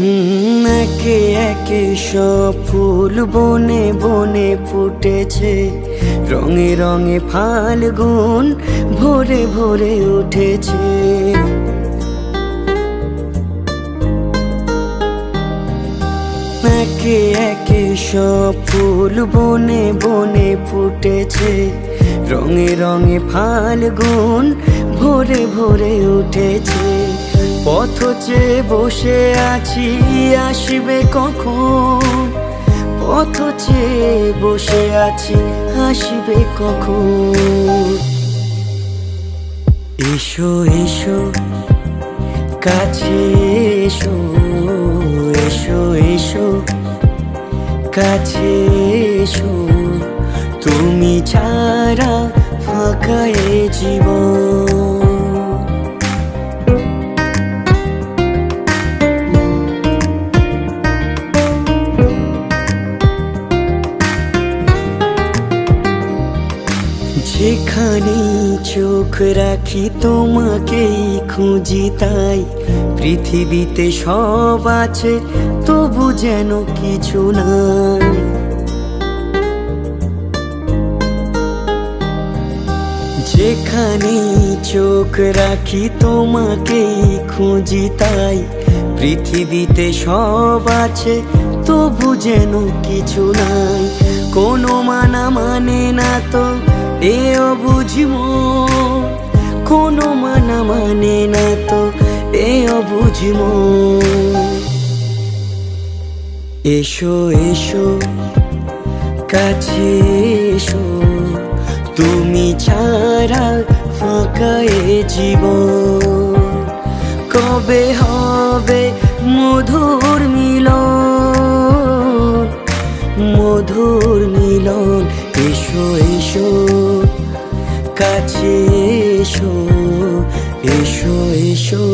একে একে সব ফুল বনে বনে ফুটেছে, রঙে রঙে ফাল্গুন ভোরে ভোরে উঠেছে। একে একে সব ফুল বনে বনে ফুটেছে, রঙে রঙে ফাল্গুন ভোরে ভোরে উঠেছে। পথ চেয়ে বসে আছি আসবে কখন, পথ চেয়ে বসে আছি আসবে কখন। এসো এসো কাছে এসো, এসো এসো কাছে এসো, তুমি ছাড়া ফাঁকা এ জীবন। যেখানে চোখ রাখি তোমাকেই খুঁজি, তাই পৃথিবীতে সব আছে তবু যেন কিছু নাই। যেখানে চোখ রাখি তোমাকেই খুঁজি, তাই পৃথিবীতে সব আছে তবু যেন কিছু নাই। কোনো মানা মানে না তো এ অবুঝব, কোনো মানা মানে না তো এ অবুঝব। এসো এসো কাছে এসো, তুমি ছাড়া ফাঁকা এ জীবন। কবে হবে মধুর মিলন, মধুর মিলন। এসো এসো কাছে এসো, এসো এসো।